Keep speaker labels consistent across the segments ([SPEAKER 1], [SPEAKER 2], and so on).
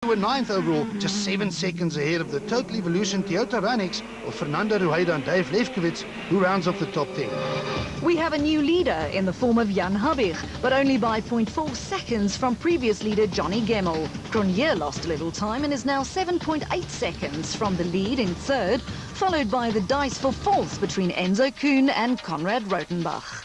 [SPEAKER 1] were 9th overall, just 7 seconds ahead of the Total Evolution Toyota Ranex of Fernando Rueda and Dave Lefkowitz, who rounds off the top 10.
[SPEAKER 2] We have a new leader in the form of Jan Habig, but only by 0.4 seconds from previous leader Johnny Gemmel. Cronje lost a little time and is now 7.8 seconds from the lead in third, followed by the dice for fourth between Enzo Kuhn and Konrad Rotenbach.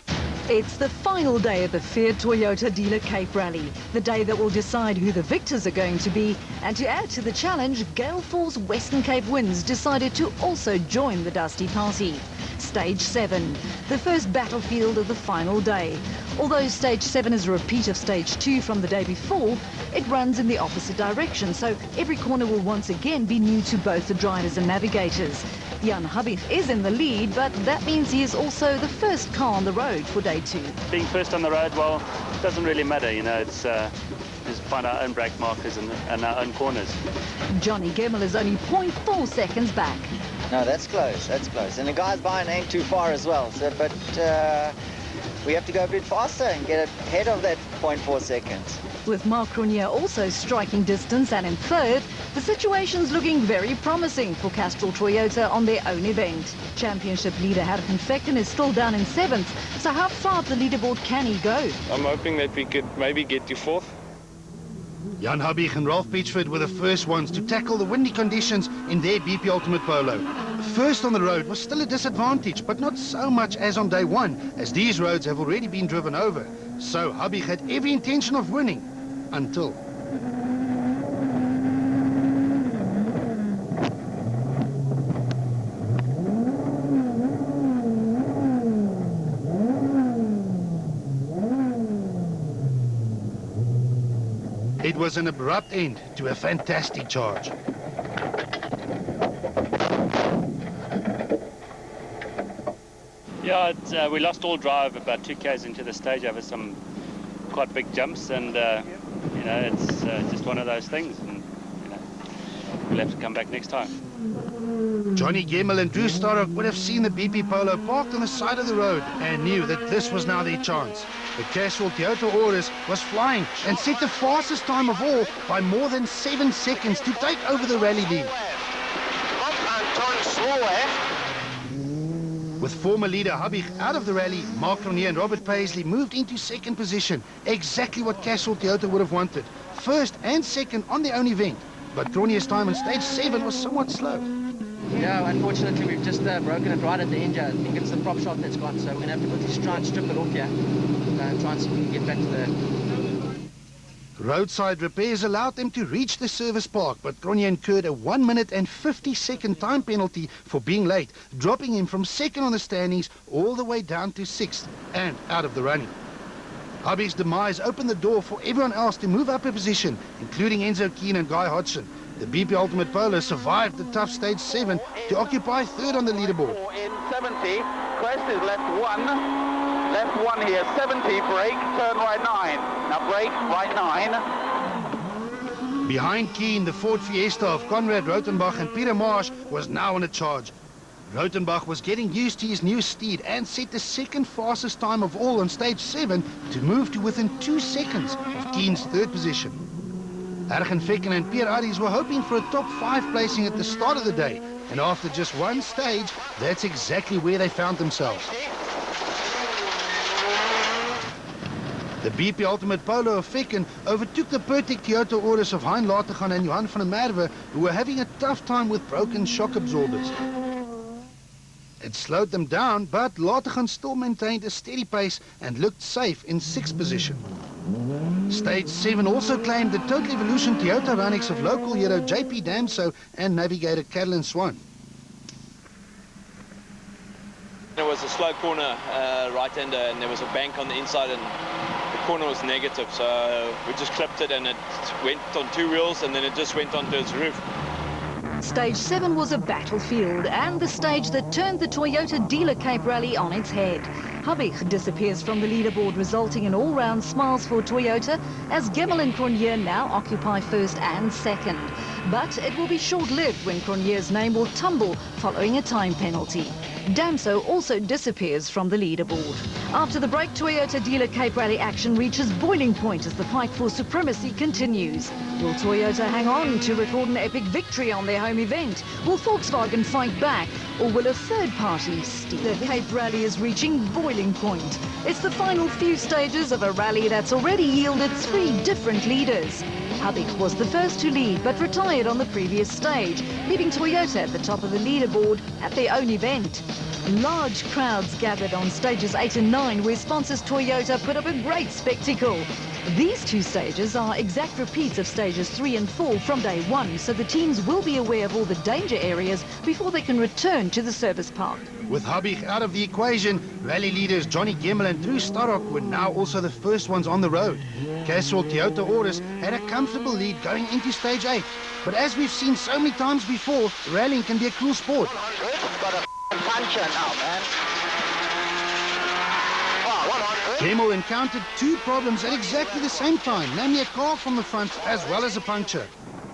[SPEAKER 2] It's the final day of the Fiat Toyota Dealer Cape Rally, the day that will decide who the victors are going to be. And to add to the challenge, Gale Force Western Cape Winds decided to also join the dusty party. Stage 7, the first battlefield of the final day. Although Stage 7 is a repeat of Stage 2 from the day before, it runs in the opposite direction, so every corner will once again be new to both the drivers and navigators. Jan Habig is in the lead, but that means he is also the first car on the road for Day 2.
[SPEAKER 3] Being first on the road, well, it doesn't really matter, you know, it's just find our own brake markers and our own corners.
[SPEAKER 2] Johnny Gemmel is only 0.4 seconds back.
[SPEAKER 4] No, that's close, that's close. And the guys behind ain't too far as well, so, but we have to go a bit faster and get ahead of that 0.4 seconds.
[SPEAKER 2] With Marc Cronje also striking distance and in third, the situation's looking very promising for Castrol Toyota on their own event. Championship leader Hergen Vechten is still down in 7th, so how far up the leaderboard can he go?
[SPEAKER 5] I'm hoping that we could maybe get to 4th.
[SPEAKER 1] Jan Habig and Ralph Beechford were the first ones to tackle the windy conditions in their BP Ultimate Polo. First on the road was still a disadvantage, but not so much as on day 1, as these roads have already been driven over. So Habig had every intention of winning, until... It was an abrupt end to a fantastic charge.
[SPEAKER 3] Yeah, we lost all drive about 2 k's into the stage over some quite big jumps, and you know, it's just one of those things, and you know, we'll have to come back next time.
[SPEAKER 1] Johnny Gemmel and Drew Starrock would have seen the BP Polo parked on the side of the road and knew that this was now their chance. The Castrol Toyota Auris was flying and set the fastest time of all by more than 7 seconds to take over the rally lead. With former leader Habig out of the rally, Marc Cronje and Robert Paisley moved into 2nd position, exactly what Castrol Toyota would have wanted. 1st and 2nd on their own event, but Cronje's time on stage 7 was somewhat slow.
[SPEAKER 6] Yeah, unfortunately we've just broken it right at the end. I think it's the prop shot that's gone, so we're going to have to quickly try and strip it off here and try and see if we can get back to the...
[SPEAKER 1] Roadside repairs allowed them to reach the service park, but Cronje incurred a 1 minute and 50-second time penalty for being late, dropping him from 2nd on the standings all the way down to 6th and out of the running. Habig's demise opened the door for everyone else to move up a position, including Enzo Kuhn and Guy Hodgson. The BP Ultimate Polo survived the tough stage 7 to occupy 3rd on the leaderboard.
[SPEAKER 7] In 70, Crest is left 1 here, 70, brake, turn right 9. Now brake, right 9.
[SPEAKER 1] Behind Kuhn, the Ford Fiesta of Konrad Rotenbach and Peter Marsh was now on a charge. Rotenbach was getting used to his new steed and set the 2nd fastest time of all on stage 7 to move to within 2 seconds of Kuhn's 3rd position. Hergen Vechten and Pierre Aries were hoping for a top 5 placing at the start of the day, and after just 1 stage, that's exactly where they found themselves. The BP Ultimate Polo of Vechten overtook the Pertec Toyota Auris of Hein Lategan and Johan van der Merwe, who were having a tough time with broken shock absorbers. It slowed them down, but Lategan still maintained a steady pace and looked safe in 6th position. Stage 7 also claimed the Total Evolution Toyota Ranex of local hero JP Damso and navigator Caroline Swan.
[SPEAKER 5] There was a slow corner right-hander, and there was a bank on the inside, and the corner was negative, so we just clipped it, and it went on 2 wheels, and then it just went onto its roof.
[SPEAKER 2] Stage 7 was a battlefield and the stage that turned the Toyota Dealer Cape Rally on its head. Habig disappears from the leaderboard, resulting in all-round smiles for Toyota, as Gemmel and Cronje now occupy 1st and 2nd. But it will be short-lived when Cronje's name will tumble following a time penalty. Damso also disappears from the leaderboard. After the break, Toyota dealer Cape Rally action reaches boiling point as the fight for supremacy continues. Will Toyota hang on to record an epic victory on their home event? Will Volkswagen fight back? Or will a third party steal? The Cape Rally is reaching boiling point. It's the final few stages of a rally that's already yielded 3 different leaders. Habig was the first to lead but retired on the previous stage, leaving Toyota at the top of the leaderboard at their own event. Large crowds gathered on stages 8 and 9 where sponsors Toyota put up a great spectacle. These 2 stages are exact repeats of stages 3 and 4 from day 1, so the teams will be aware of all the danger areas before they can return to the service park.
[SPEAKER 1] With Habig out of the equation, rally leaders Johnny Gemmell and Drew Starrock were now also the first ones on the road. Castle Toyota Auris had a comfortable lead going into stage 8. But as we've seen so many times before, rallying can be a cruel sport.
[SPEAKER 7] Got a puncher now, man.
[SPEAKER 1] Gemmell encountered 2 problems at exactly the same time, namely a car from the front as well as a puncture.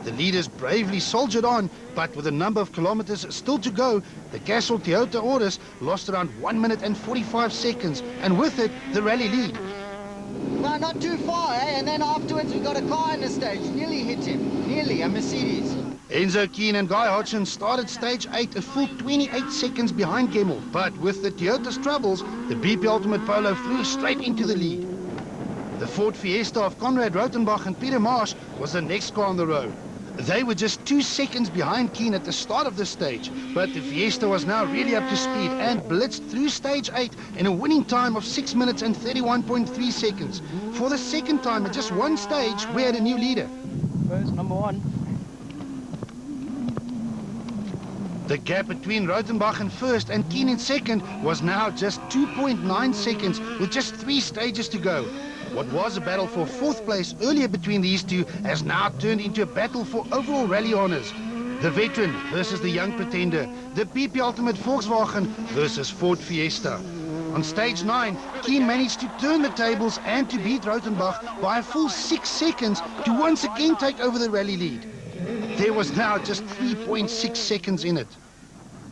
[SPEAKER 1] The leaders bravely soldiered on, but with a number of kilometers still to go, the Castle Toyota Auris lost around 1 minute and 45 seconds, and with it, the rally lead.
[SPEAKER 4] No, not too far, eh? And then afterwards we got a car in the stage. Nearly hit him. Nearly, a Mercedes.
[SPEAKER 1] Enzo Keen and Guy Hodgson started stage 8 a full 28 seconds behind Gemmell, but with the Toyota's troubles, the BP Ultimate Polo flew straight into the lead. The Ford Fiesta of Conrad Rautenbach and Peter Marsh was the next car on the road. They were just 2 seconds behind Keen at the start of the stage, but the Fiesta was now really up to speed and blitzed through stage 8 in a winning time of 6 minutes and 31.3 seconds. For the second time in just one stage, we had a new leader.
[SPEAKER 6] First, number 1.
[SPEAKER 1] The gap between Rautenbach in first and Keen in second was now just 2.9 seconds with just 3 stages to go. What was a battle for 4th place earlier between these 2 has now turned into a battle for overall rally honors. The veteran versus the young pretender, the BP Ultimate Volkswagen versus Ford Fiesta. On stage 9, Keen managed to turn the tables and to beat Rautenbach by a full 6 seconds to once again take over the rally lead. There was now just 3.6 seconds in it.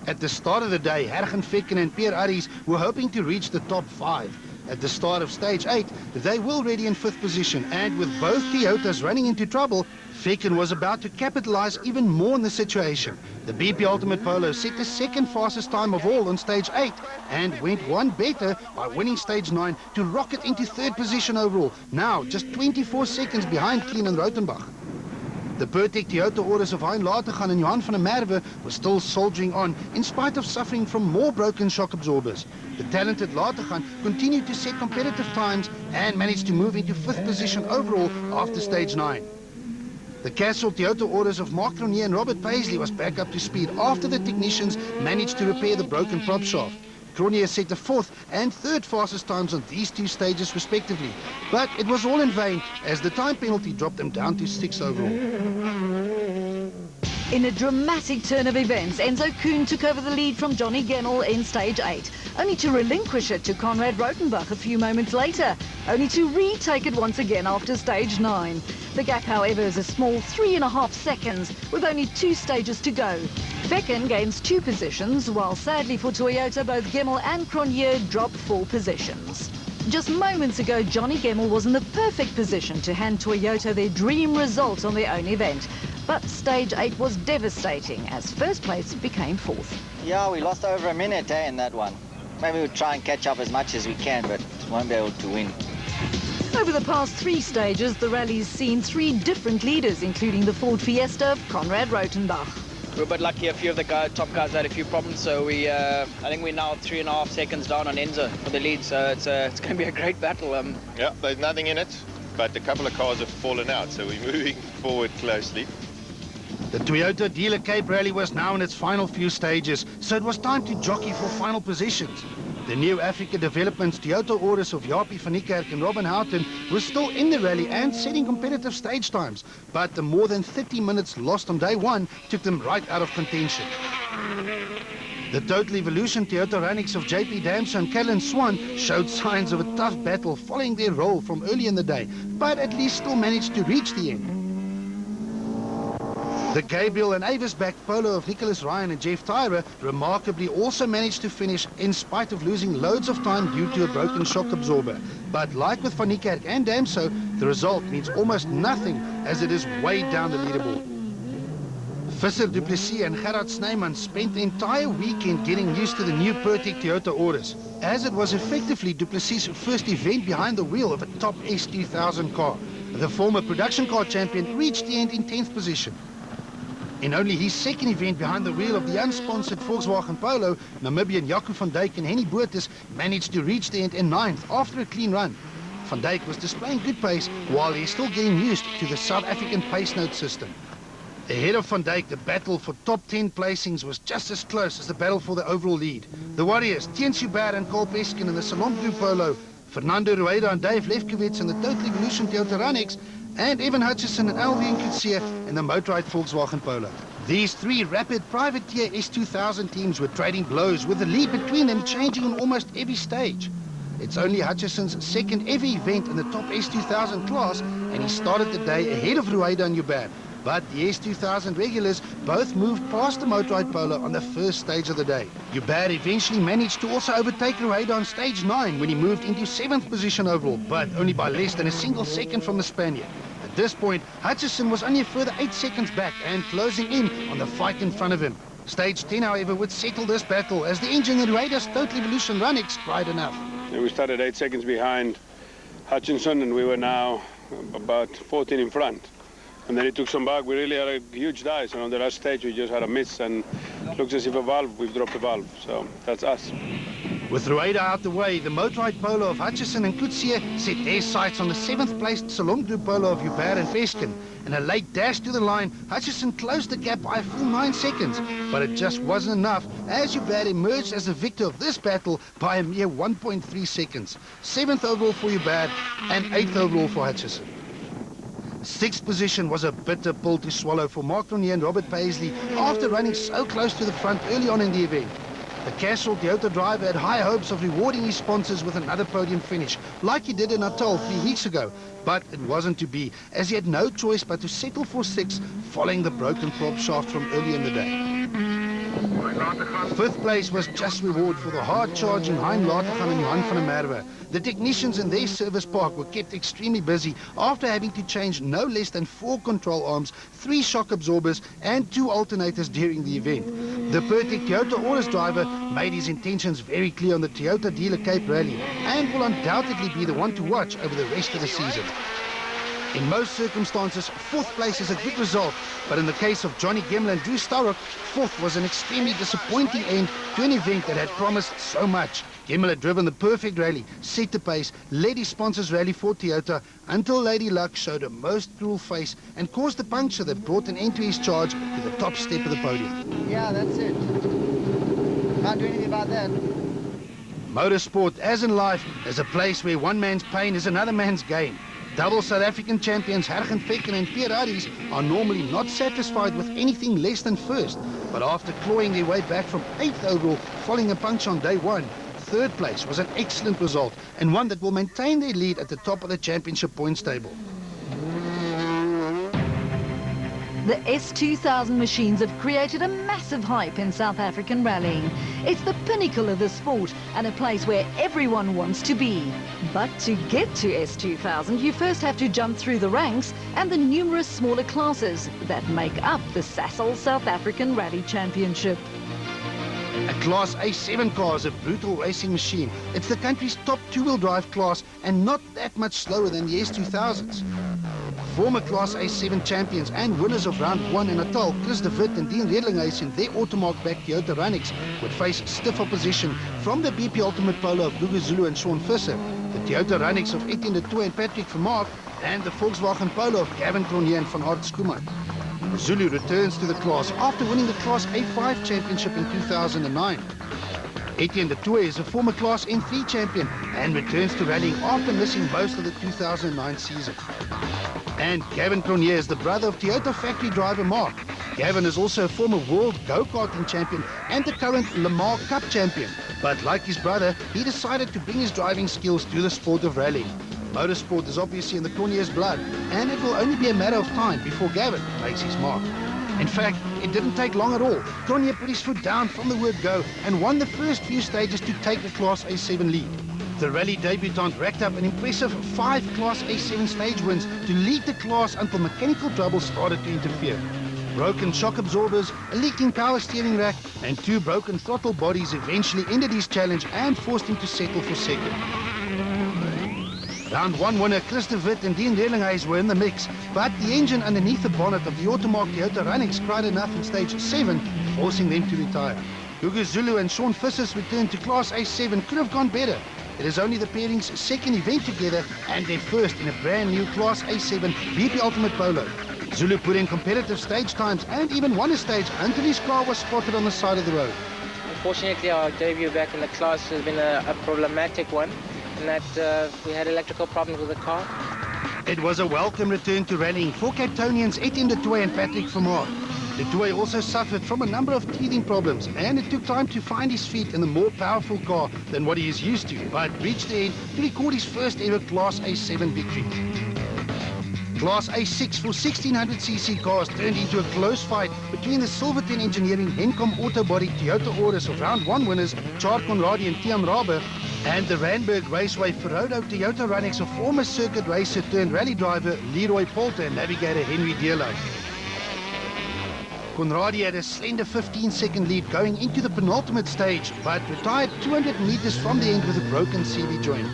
[SPEAKER 1] At the start of the day, Hergen Fekken and Pierre Aries were hoping to reach the top 5. At the start of stage 8, they were already in 5th position, and with both Toyotas running into trouble, Fekken was about to capitalize even more on the situation. The BP Ultimate Polo set the 2nd fastest time of all on stage 8 and went 1 better by winning stage 9 to rocket into 3rd position overall, now just 24 seconds behind Keen and Rautenbach. The Pertec Toyota Auris of Hein Lategan and Johan van der Merwe were still soldiering on in spite of suffering from more broken shock absorbers. The talented Lategan continued to set competitive times and managed to move into 5th position overall after stage 9. The Castle Toyota Auris of Mark Cronje and Robert Paisley was back up to speed after the technicians managed to repair the broken prop shaft. Cronje set the 4th and 3rd fastest times on these 2 stages respectively, but it was all in vain as the time penalty dropped them down to 6th overall.
[SPEAKER 2] In a dramatic turn of events, Enzo Kuhn took over the lead from Johnny Gemmell in stage 8, only to relinquish it to Conrad Rautenbach a few moments later, only to retake it once again after stage 9. The gap, however, is a small 3.5 seconds, with only 2 stages to go. Fekken gains 2 positions, while sadly for Toyota, both Gemmell and Cronje drop 4 positions. Just moments ago, Johnny Gemmell was in the perfect position to hand Toyota their dream result on their own event. But stage 8 was devastating as first place became 4th.
[SPEAKER 4] Yeah, we lost over a minute in that one. Maybe we'll try and catch up as much as we can, but won't be able to win.
[SPEAKER 2] Over the past 3 stages, the rally's seen 3 different leaders, including the Ford Fiesta of Conrad Rautenbach.
[SPEAKER 6] We're a bit lucky. A few of the top guys had a few problems, so I think we're now 3.5 seconds down on Enzo for the lead. So it's going to be a great battle.
[SPEAKER 8] Yeah, there's nothing in it, but a couple of cars have fallen out, so we're moving forward closely.
[SPEAKER 1] The Toyota Dealer Cape Rally was now in its final few stages, so it was time to jockey for final positions. The new Africa Developments Toyota Auris of Japie van Niekerk and Robin Houghton were still in the rally and setting competitive stage times, but the more than 30 minutes lost on day 1 took them right out of contention. The Total Evolution Toyota Ranix of JP Damso and Callan Swan showed signs of a tough battle following their roll from early in the day, but at least still managed to reach the end. The Gabriel and Avis-backed polo of Nicholas Ryan and Jeff Tyrer remarkably also managed to finish in spite of losing loads of time due to a broken shock absorber. But like with Van Niekerk and Damso, the result means almost nothing as it is way down the leaderboard. Visser, Du Plessis and Gerard Snyman spent the entire weekend getting used to the new Pertec Toyota orders, as it was effectively Du Plessis' first event behind the wheel of a top S2000 car. The former production car champion reached the end in 10th position. In only his second event behind the wheel of the unsponsored Volkswagen Polo, Namibian Jaco van Dijk and Henny Botha managed to reach the end in 9th after a clean run. Van Dijk was displaying good pace while he's still getting used to the South African pace note system. Ahead of Van Dijk, the battle for top 10 placings was just as close as the battle for the overall lead. The Warriors, Tian Schubert and Cole Peskin in the Salon Blue Polo, Fernando Rueda and Dave Lefkowitz in the Total Evolution Toyota Ranex, and Evan Hutchison and Alvin Kutsia in the Motorrad Volkswagen Polo. These three rapid privateer S2000 teams were trading blows, with the lead between them changing on almost every stage. It's only Hutchison's second ever event in the top S2000 class, and he started the day ahead of Rueda and Joubert. But the S2000 regulars both moved past the Motorrad Polo on the first stage of the day. Joubert eventually managed to also overtake Rueda on stage 9 when he moved into 7th position overall, but only by less than a single second from the Spaniard. At this point, Hutchison was only a further 8 seconds back and closing in on the fight in front of him. Stage 10, however, would settle this battle as the engine in Rueda's Total Evolution Ranex cried enough.
[SPEAKER 9] We started 8 seconds behind Hutchinson, and we were now about 14 in front. And then he took some back. We really had a huge dive, and on the last stage we just had a miss, and it looks as if we've dropped a valve. So that's us.
[SPEAKER 1] With Rueda out the way, the Motorrad Polo of Hutchison and Kutsia set their sights on the 7th placed Salon Blue Polo of Joubert and Peskin. In a late dash to the line, Hutchison closed the gap by a full 9 seconds, but it just wasn't enough as Joubert emerged as the victor of this battle by a mere 1.3 seconds. 7th overall for Joubert and 8th overall for Hutchison. 6th position was a bitter pill to swallow for Mark Ronier and Robert Paisley after running so close to the front early on in the event. The Castrol Toyota driver had high hopes of rewarding his sponsors with another podium finish, like he did in Natal 3 weeks ago, but it wasn't to be, as he had no choice but to settle for 6th following the broken prop shaft from early in the day. 5th place was just reward for the hard-charging Hein Latergan and Johan van der Merwe. The technicians in their service park were kept extremely busy after having to change no less than 4 control arms, 3 shock absorbers and 2 alternators during the event. The Pertec Toyota orders driver made his intentions very clear on the Toyota Dealer Cape Rally and will undoubtedly be the one to watch over the rest of the season. In most circumstances, 4th place is a good result, but in the case of Johnny Gemmel and Drew Starrock, 4th was an extremely disappointing end to an event that had promised so much. Gemmel had driven the perfect rally, set the pace, led his sponsors rally for Toyota until Lady Luck showed a most cruel face and caused a puncture that brought an end to his charge to the top step of the podium.
[SPEAKER 4] Yeah, that's it. Can't do anything about that.
[SPEAKER 1] Motorsport, as in life, is a place where one man's pain is another man's gain. Double South African champions Hergen Fekken and Pierre Aries are normally not satisfied with anything less than 1st, but after clawing their way back from 8th overall following a puncture on day 1, 3rd place was an excellent result and one that will maintain their lead at the top of the championship points table.
[SPEAKER 2] The S2000 machines have created a massive hype in South African rallying. It's the pinnacle of the sport and a place where everyone wants to be. But to get to S2000, you first have to jump through the ranks and the numerous smaller classes that make up the Sasol South African Rally Championship.
[SPEAKER 1] A Class A7 car is a brutal racing machine. It's the country's top 2-wheel drive class and not that much slower than the S2000s. Former Class A7 champions and winners of round 1 in Natal, Chris de Wit and Dean Redlinghuis in their Automark-backed Toyota Ranex would face stiff opposition from the BP Ultimate Polo of Gugu Zulu and Sean Visser, the Toyota Ranex of Etienne de Toey and Patrick Vermaak, and the Volkswagen Polo of Gavin Cronje and Van Aert Schoeman. Zulu returns to the class after winning the Class A5 championship in 2009. Etienne de Toey is a former Class M3 champion and returns to rallying after missing most of the 2009 season. And Gavin Cronje is the brother of Toyota factory driver Mark. Gavin is also a former world go-karting champion and the current Le Mans Cup champion. But like his brother, he decided to bring his driving skills to the sport of rallying. Motorsport is obviously in the Cronje's blood, and it will only be a matter of time before Gavin makes his mark. In fact, it didn't take long at all. Cronje put his foot down from the word go and won the first few stages to take the Class A7 lead. The rally debutant racked up an impressive 5 Class A7 stage wins to lead the class until mechanical trouble started to interfere. Broken shock absorbers, a leaking power steering rack, and 2 broken throttle bodies eventually ended his challenge and forced him to settle for second. Round 1 winner Chris de Wit and Dean Relinghuis were in the mix, but the engine underneath the bonnet of the Automark Toyota Runnix cried enough in stage 7, forcing them to retire. Gugu Zulu and Sean Fisser's return to Class A7 could have gone better. It is only the pairing's second event together and their first in a brand new Class A7 BP Ultimate Polo. Zulu put in competitive stage times and even won a stage until his car was spotted on the side of the road.
[SPEAKER 10] Unfortunately, our debut back in the class has been a problematic one, in that we had electrical problems with the car.
[SPEAKER 1] It was a welcome return to rallying for Cape Townians Etienne du Toit and Patrick Vermaat. Du Toit also suffered from a number of teething problems, and it took time to find his feet in a more powerful car than what he is used to, but reached the end to record his first ever Class A7 victory. Class A6 for 1600cc cars turned into a close fight between the Silverton Engineering Hencom Autobody Toyota Auris of round 1 winners Char Conradi and Tiam Rabe and the Randburg Raceway Ferrodo Toyota Runnix of former circuit racer turned rally driver Leroy Polter and navigator Henry Deerlake. Conradi had a slender 15-second lead going into the penultimate stage, but retired 200 meters from the end with a broken CV joint.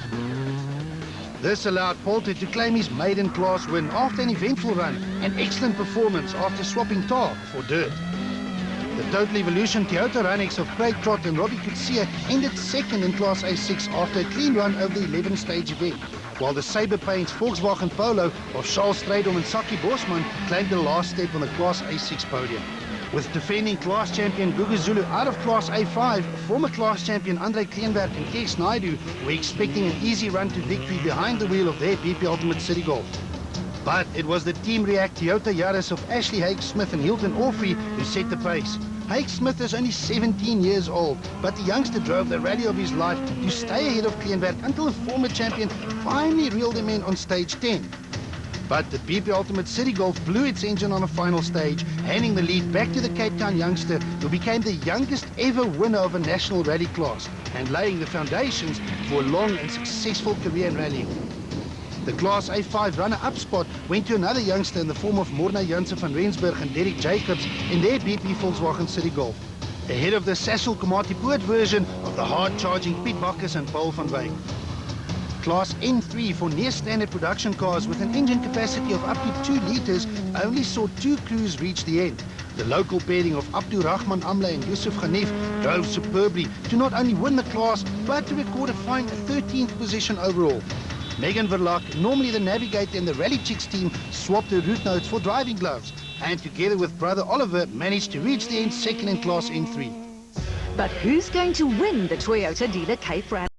[SPEAKER 1] This allowed Polter to claim his maiden class win after an eventful run and excellent performance after swapping tar for dirt. The Total Evolution Toyota Runnix of Craig Trott and Robbie Kutsia ended second in Class A6 after a clean run over the 11-stage event, while the Sabre Paints Volkswagen Polo of Charles Strydom and Saki Bosman claimed the last step on the Class A6 podium. With defending class champion Gugu Zulu out of Class A5, former class champion Andre Kleinberg and Kees Naidu were expecting an easy run to victory behind the wheel of their BP Ultimate City Golf. But it was the Team React Toyota Yaris of Ashley Hake-Smith and Hilton Orfrey who set the pace. Hake-Smith is only 17 years old, but the youngster drove the rally of his life to stay ahead of Kleinberg until the former champion finally reeled him in on stage 10. But the BP Ultimate City Golf blew its engine on a final stage, handing the lead back to the Cape Town youngster who became the youngest ever winner of a national rally class and laying the foundations for a long and successful career in rallying. The Class A5 runner-up spot went to another youngster in the form of Morna Jansen van Rensburg and Derek Jacobs in their BP Volkswagen City Golf, ahead of the Sasol Komati Poort version of the hard-charging Piet Bakkes and Paul van Wyk. Class N3 for near-standard production cars with an engine capacity of up to 2 litres only saw 2 crews reach the end. The local pairing of Abdu Rahman Amle and Yusuf Khanif drove superbly to not only win the class, but to record a fine 13th position overall. Megan Verlaque, normally the navigator in the Rally Chicks team, swapped her route notes for driving gloves and together with brother Oliver managed to reach the end second in Class N3.
[SPEAKER 2] But who's going to win the Toyota Dealer Cape Rally?